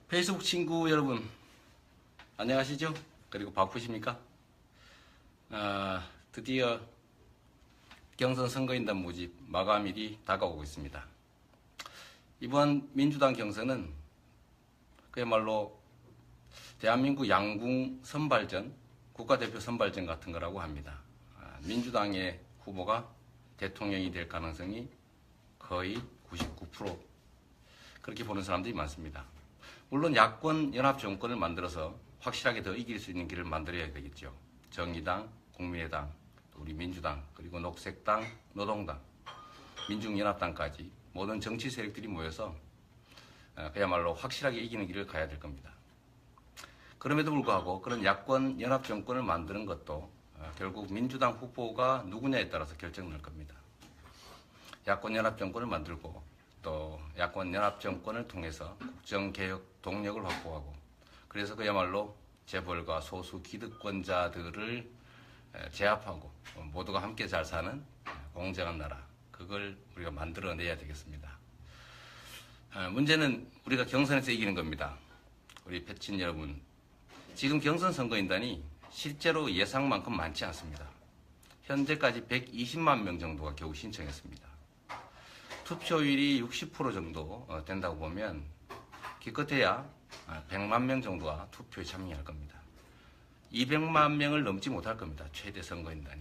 페이스북 친구 여러분 안녕하시죠? 그리고 바쁘십니까? 드디어 경선 선거인단 모집 마감일이 다가오고 있습니다. 이번 민주당 경선은 그야말로 대한민국 양궁 선발전, 국가대표 선발전 같은 거라고 합니다. 민주당의 후보가 대통령이 될 가능성이 거의 99% 그렇게 보는 사람들이 많습니다. 물론 야권 연합 정권을 만들어서 확실하게 더 이길 수 있는 길을 만들어야 되겠죠. 정의당, 국민의당, 우리 민주당, 그리고 녹색당, 노동당, 민중연합당까지 모든 정치 세력들이 모여서 그야말로 확실하게 이기는 길을 가야 될 겁니다. 그럼에도 불구하고 그런 야권 연합 정권을 만드는 것도 결국 민주당 후보가 누구냐에 따라서 결정될 겁니다. 야권 연합 정권을 만들고 또 야권 연합 정권을 통해서 국정개혁 동력을 확보하고 그래서 그야말로 재벌과 소수 기득권자들을 제압하고 모두가 함께 잘 사는 공정한 나라, 그걸 우리가 만들어내야 되겠습니다. 문제는 우리가 경선에서 이기는 겁니다. 우리 패친 여러분, 지금 경선 선거인단이 실제로 예상만큼 많지 않습니다. 현재까지 120만 명 정도가 겨우 신청했습니다. 투표율이 60% 정도 된다고 보면 기껏해야 100만 명 정도가 투표에 참여할 겁니다. 200만 명을 넘지 못할 겁니다. 최대 선거인단이.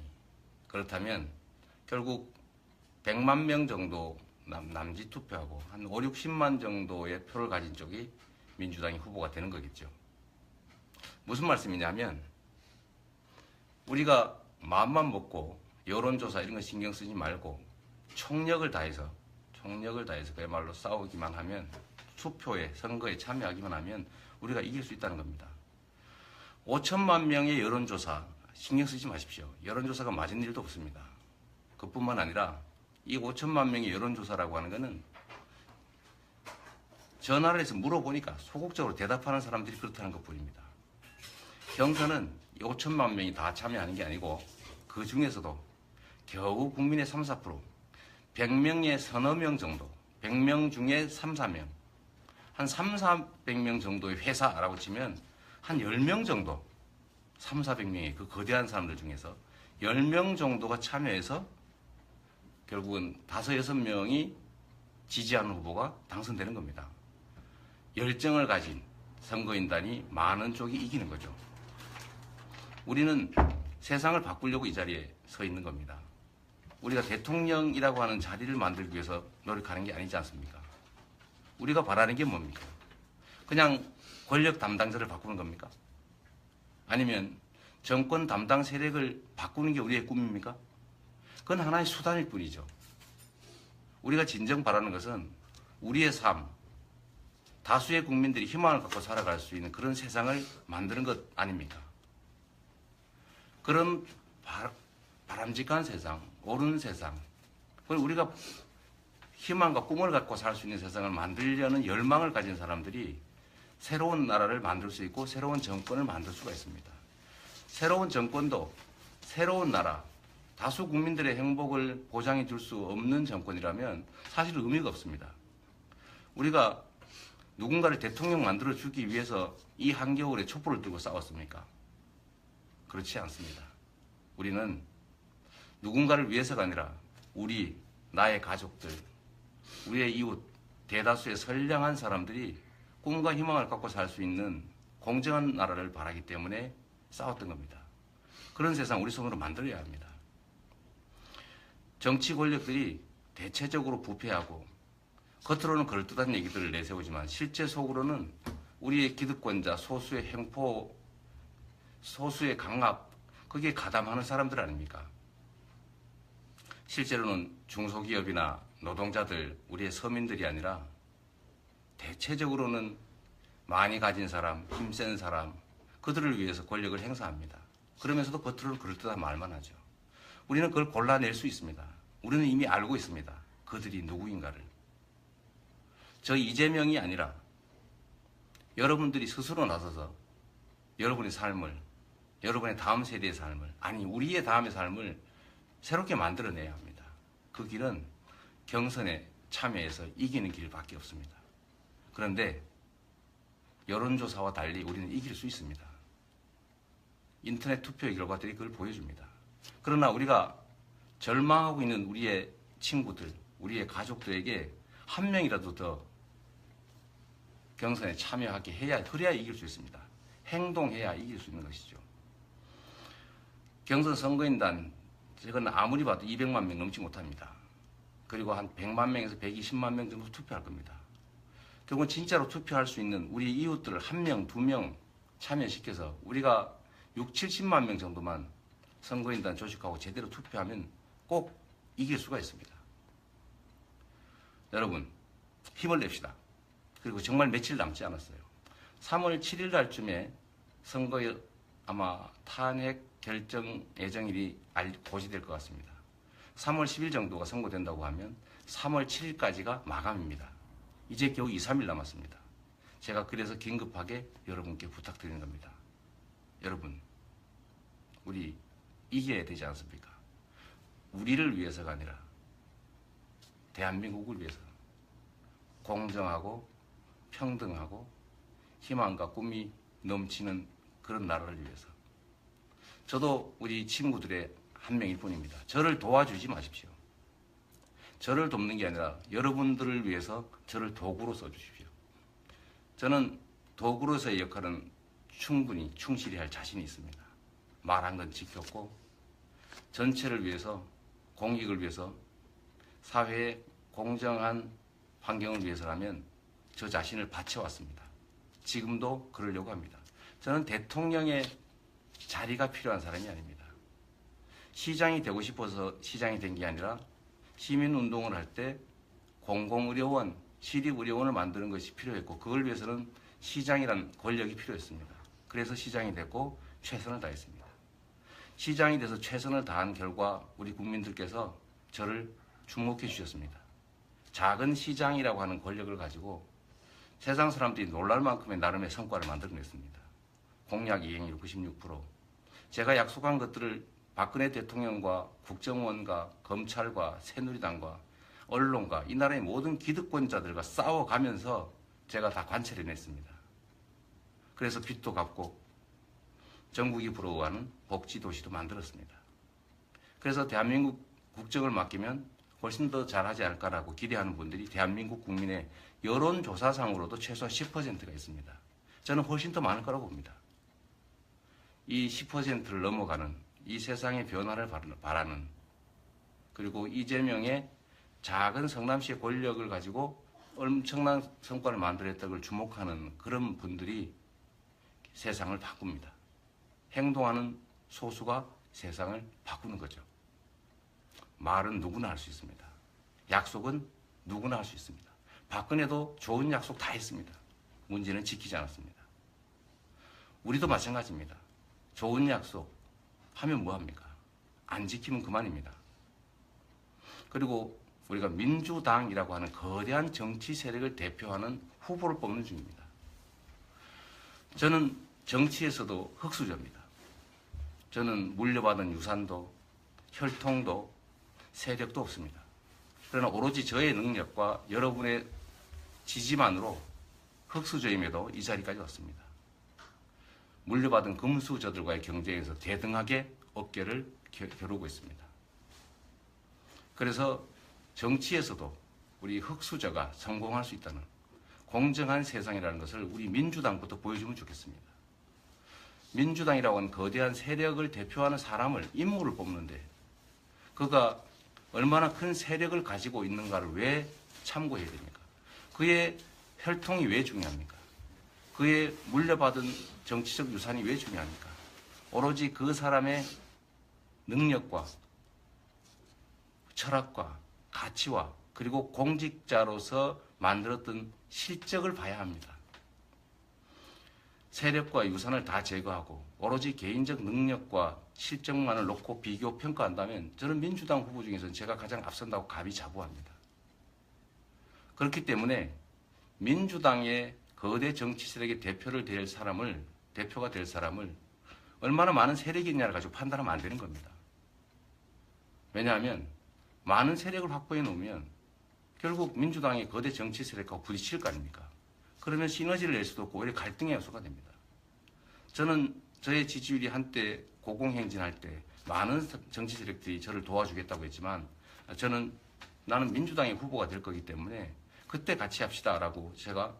그렇다면 결국 100만 명 정도 남짓 투표하고 한 5, 60만 정도의 표를 가진 쪽이 민주당의 후보가 되는 거겠죠. 무슨 말씀이냐면 우리가 마음만 먹고 여론조사 이런 거 신경 쓰지 말고 총력을 다해서 그야말로 싸우기만 하면, 투표에 선거에 참여하기만 하면 우리가 이길 수 있다는 겁니다. 5천만 명의 여론조사 신경 쓰지 마십시오. 여론조사가 맞은 일도 없습니다. 그뿐만 아니라 이 5천만 명의 여론조사라고 하는 것은 전화를 해서 물어보니까 소극적으로 대답하는 사람들이 그렇다는 것뿐입니다. 경선은 5천만 명이 다 참여하는 게 아니고 그 중에서도 겨우 국민의 3, 4%, 100명에 서너 명 정도, 100명 중에 3, 4명, 한 3, 400명 정도의 회사라고 치면 한 10명 정도, 3, 400명의 그 거대한 사람들 중에서 10명 정도가 참여해서 결국은 5, 6명이 지지하는 후보가 당선되는 겁니다. 열정을 가진 선거인단이 많은 쪽이 이기는 거죠. 우리는 세상을 바꾸려고 이 자리에 서 있는 겁니다. 우리가 대통령이라고 하는 자리를 만들기 위해서 노력하는 게 아니지 않습니까? 우리가 바라는 게 뭡니까? 그냥 권력 담당자를 바꾸는 겁니까? 아니면 정권 담당 세력을 바꾸는 게 우리의 꿈입니까? 그건 하나의 수단일 뿐이죠. 우리가 진정 바라는 것은 우리의 삶, 다수의 국민들이 희망을 갖고 살아갈 수 있는 그런 세상을 만드는 것 아닙니까? 그런 바람직한 세상, 옳은 세상, 우리가 희망과 꿈을 갖고 살 수 있는 세상을 만들려는 열망을 가진 사람들이 새로운 나라를 만들 수 있고 새로운 정권을 만들 수가 있습니다. 새로운 정권도 새로운 나라, 다수 국민들의 행복을 보장해 줄 수 없는 정권이라면 사실 의미가 없습니다. 우리가 누군가를 대통령 만들어 주기 위해서 이 한겨울에 촛불을 들고 싸웠습니까? 그렇지 않습니다. 우리는 누군가를 위해서가 아니라 우리, 나의 가족들, 우리의 이웃, 대다수의 선량한 사람들이 꿈과 희망을 갖고 살 수 있는 공정한 나라를 바라기 때문에 싸웠던 겁니다. 그런 세상 우리 손으로 만들어야 합니다. 정치 권력들이 대체적으로 부패하고 겉으로는 그럴듯한 얘기들을 내세우지만 실제 속으로는 우리의 기득권자, 소수의 횡포, 소수의 강압, 거기에 가담하는 사람들 아닙니까? 실제로는 중소기업이나 노동자들, 우리의 서민들이 아니라 대체적으로는 많이 가진 사람, 힘센 사람, 그들을 위해서 권력을 행사합니다. 그러면서도 겉으로는 그럴듯한 말만 하죠. 우리는 그걸 골라낼 수 있습니다. 우리는 이미 알고 있습니다. 그들이 누구인가를. 저 이재명이 아니라 여러분들이 스스로 나서서 여러분의 삶을, 여러분의 다음 세대의 삶을, 아니 우리의 다음의 삶을 새롭게 만들어내야 합니다. 그 길은 경선에 참여해서 이기는 길밖에 없습니다. 그런데 여론조사와 달리 우리는 이길 수 있습니다. 인터넷 투표의 결과들이 그걸 보여줍니다. 그러나 우리가 절망하고 있는 우리의 친구들, 우리의 가족들에게 한 명이라도 더 경선에 참여하게 해야, 그래야 이길 수 있습니다. 행동해야 이길 수 있는 것이죠. 경선 선거인단, 저건 아무리 봐도 200만 명 넘지 못합니다. 그리고 한 100만 명에서 120만 명 정도 투표할 겁니다. 결국은 진짜로 투표할 수 있는 우리 이웃들을 한 명, 두 명 참여시켜서 우리가 6, 70만 명 정도만 선거인단 조직하고 제대로 투표하면 꼭 이길 수가 있습니다. 여러분, 힘을 냅시다. 그리고 정말 며칠 남지 않았어요. 3월 7일 날쯤에 선거에 아마 탄핵 결정 예정일이 고시될 것 같습니다. 3월 10일 정도가 선고된다고 하면 3월 7일까지가 마감입니다. 이제 겨우 2, 3일 남았습니다. 제가 그래서 긴급하게 여러분께 부탁드리는 겁니다. 여러분, 우리 이겨야 되지 않습니까? 우리를 위해서가 아니라 대한민국을 위해서 공정하고 평등하고 희망과 꿈이 넘치는 그런 나라를 위해서. 저도 우리 친구들의 한 명일 뿐입니다. 저를 도와주지 마십시오. 저를 돕는 게 아니라 여러분들을 위해서 저를 도구로 써주십시오. 저는 도구로서의 역할은 충분히 충실히 할 자신이 있습니다. 말한 건 지켰고 전체를 위해서, 공익을 위해서, 사회의 공정한 환경을 위해서라면 저 자신을 바쳐왔습니다. 지금도 그러려고 합니다. 저는 대통령의 자리가 필요한 사람이 아닙니다. 시장이 되고 싶어서 시장이 된 게 아니라 시민운동을 할 때 공공의료원, 시립의료원을 만드는 것이 필요했고 그걸 위해서는 시장이란 권력이 필요했습니다. 그래서 시장이 됐고 최선을 다했습니다. 시장이 돼서 최선을 다한 결과 우리 국민들께서 저를 주목해 주셨습니다. 작은 시장이라고 하는 권력을 가지고 세상 사람들이 놀랄 만큼의 나름의 성과를 만들어냈습니다. 공약 이행률 96%. 제가 약속한 것들을 박근혜 대통령과 국정원과 검찰과 새누리당과 언론과 이 나라의 모든 기득권자들과 싸워가면서 제가 다 관철해냈습니다. 그래서 빚도 갚고 전국이 부러워하는 복지도시도 만들었습니다. 그래서 대한민국 국정을 맡기면 훨씬 더 잘하지 않을까라고 기대하는 분들이 대한민국 국민의 여론조사상으로도 최소한 10%가 있습니다. 저는 훨씬 더 많을 거라고 봅니다. 이 10%를 넘어가는 이 세상의 변화를 바라는, 그리고 이재명의 작은 성남시의 권력을 가지고 엄청난 성과를 만들었다는 걸 주목하는 그런 분들이 세상을 바꿉니다. 행동하는 소수가 세상을 바꾸는 거죠. 말은 누구나 할 수 있습니다. 약속은 누구나 할 수 있습니다. 박근혜도 좋은 약속 다 했습니다. 문제는 지키지 않았습니다. 우리도 마찬가지입니다. 좋은 약속 하면 뭐합니까? 안 지키면 그만입니다. 그리고 우리가 민주당이라고 하는 거대한 정치 세력을 대표하는 후보를 뽑는 중입니다. 저는 정치에서도 흙수저입니다. 저는 물려받은 유산도 혈통도 세력도 없습니다. 그러나 오로지 저의 능력과 여러분의 지지만으로 흙수저임에도 이 자리까지 왔습니다. 물려받은 금수저들과의 경쟁에서 대등하게 어깨를 겨루고 있습니다. 그래서 정치에서도 우리 흙수저가 성공할 수 있다는 공정한 세상이라는 것을 우리 민주당부터 보여주면 좋겠습니다. 민주당이라고 하는 거대한 세력을 대표하는 사람을, 인물을 뽑는데 그가 얼마나 큰 세력을 가지고 있는가를 왜 참고해야 됩니까? 그의 혈통이 왜 중요합니까? 그의 물려받은 정치적 유산이 왜 중요합니까? 오로지 그 사람의 능력과 철학과 가치와 그리고 공직자로서 만들었던 실적을 봐야 합니다. 세력과 유산을 다 제거하고 오로지 개인적 능력과 실적만을 놓고 비교 평가한다면 저는 민주당 후보 중에서는 제가 가장 앞선다고 가비자부합니다. 그렇기 때문에 민주당의 거대 정치 세력의 대표가 될 사람을 얼마나 많은 세력이 있냐를 가지고 판단하면 안 되는 겁니다. 왜냐하면 많은 세력을 확보해 놓으면 결국 민주당의 거대 정치 세력하고 부딪힐 거 아닙니까? 그러면 시너지를 낼 수도 없고 오히려 갈등의 요소가 됩니다. 저는 저의 지지율이 한때 고공행진할 때 많은 정치 세력들이 저를 도와주겠다고 했지만 나는 민주당의 후보가 될 거기 때문에 그때 같이 합시다라고 제가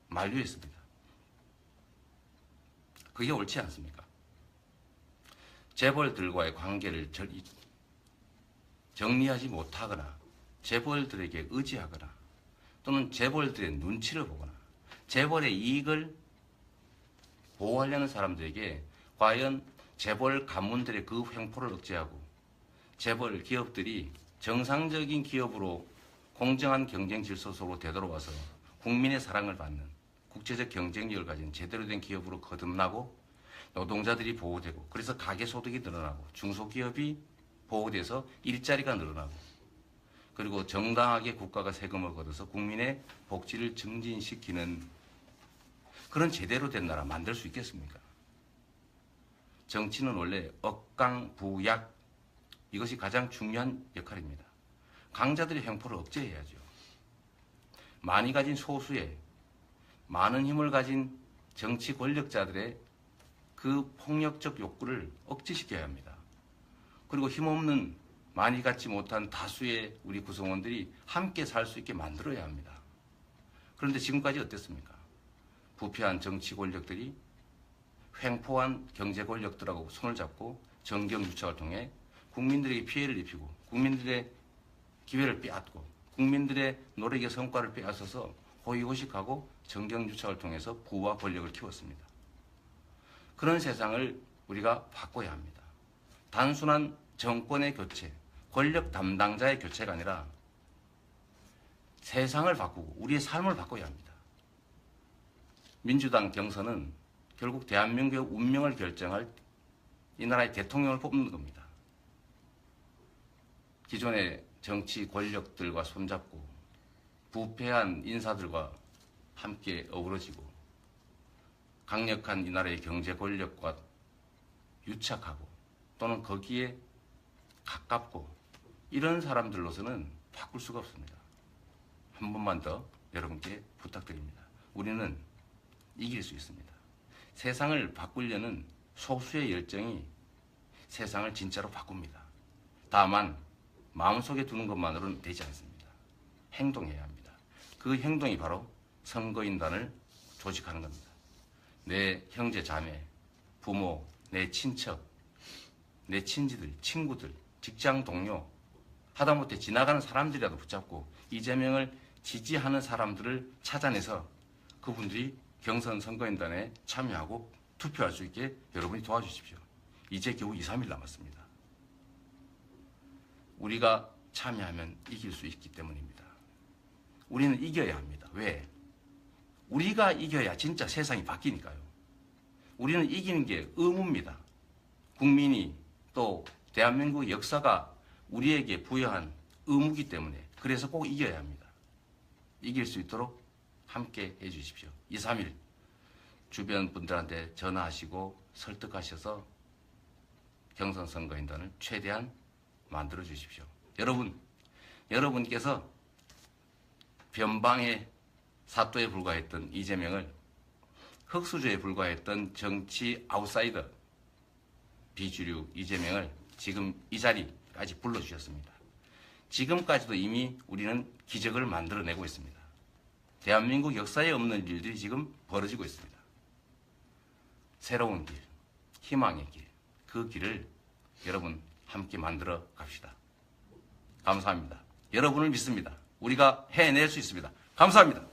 만류했습니다. 그게 옳지 않습니까? 재벌들과의 관계를 정리하지 못하거나 재벌들에게 의지하거나 또는 재벌들의 눈치를 보거나 재벌의 이익을 보호하려는 사람들에게 과연 재벌 가문들의 그 횡포를 억제하고 재벌 기업들이 정상적인 기업으로 공정한 경쟁 질서 속으로 되돌아와서 국민의 사랑을 받는 국제적 경쟁력을 가진 제대로 된 기업으로 거듭나고 노동자들이 보호되고 그래서 가계소득이 늘어나고 중소기업이 보호돼서 일자리가 늘어나고 그리고 정당하게 국가가 세금을 걷어서 국민의 복지를 증진시키는 그런 제대로 된 나라 만들 수 있겠습니까? 정치는 원래 억강부약 이것이 가장 중요한 역할입니다. 강자들의 횡포를 억제해야죠. 많이 가진 소수의 많은 힘을 가진 정치 권력자들의 그 폭력적 욕구를 억제시켜야 합니다. 그리고 힘없는 많이 갖지 못한 다수의 우리 구성원들이 함께 살 수 있게 만들어야 합니다. 그런데 지금까지 어땠습니까? 부패한 정치 권력들이 횡포한 경제 권력들하고 손을 잡고 정경유착을 통해 국민들에게 피해를 입히고 국민들의 기회를 빼앗고 국민들의 노력의 성과를 빼앗아서 호의호식하고 정경유착을 통해서 부와 권력을 키웠습니다. 그런 세상을 우리가 바꿔야 합니다. 단순한 정권의 교체, 권력 담당자의 교체가 아니라 세상을 바꾸고 우리의 삶을 바꿔야 합니다. 민주당 경선은 결국 대한민국의 운명을 결정할 이 나라의 대통령을 뽑는 겁니다. 기존의 정치 권력들과 손잡고 부패한 인사들과 함께 어우러지고 강력한 이 나라의 경제 권력과 유착하고 또는 거기에 가깝고 이런 사람들로서는 바꿀 수가 없습니다. 한 번만 더 여러분께 부탁드립니다. 우리는 이길 수 있습니다. 세상을 바꾸려는 소수의 열정이 세상을 진짜로 바꿉니다. 다만 마음속에 두는 것만으로는 되지 않습니다. 행동해야 합니다. 그 행동이 바로 선거인단을 조직하는 겁니다. 내 형제 자매, 부모, 내 친척, 내 친지들, 친구들, 직장 동료, 하다못해 지나가는 사람들이라도 붙잡고 이재명을 지지하는 사람들을 찾아내서 그분들이 경선 선거인단에 참여하고 투표할 수 있게 여러분이 도와주십시오. 이제 겨우 2, 3일 남았습니다. 우리가 참여하면 이길 수 있기 때문입니다. 우리는 이겨야 합니다. 왜? 우리가 이겨야 진짜 세상이 바뀌니까요. 우리는 이기는 게 의무입니다. 국민이 또 대한민국 역사가 우리에게 부여한 의무이기 때문에 그래서 꼭 이겨야 합니다. 이길 수 있도록 함께 해주십시오. 2, 3일 주변 분들한테 전화하시고 설득하셔서 경선 선거인단을 최대한 만들어 주십시오. 여러분께서 변방의 사또에 불과했던 이재명을 흑수저에 불과했던 정치 아웃사이더 비주류 이재명을 지금 이 자리까지 불러주셨습니다. 지금까지도 이미 우리는 기적을 만들어내고 있습니다. 대한민국 역사에 없는 일들이 지금 벌어지고 있습니다. 새로운 길, 희망의 길, 그 길을 여러분 함께 만들어 갑시다. 감사합니다. 여러분을 믿습니다. 우리가 해낼 수 있습니다. 감사합니다.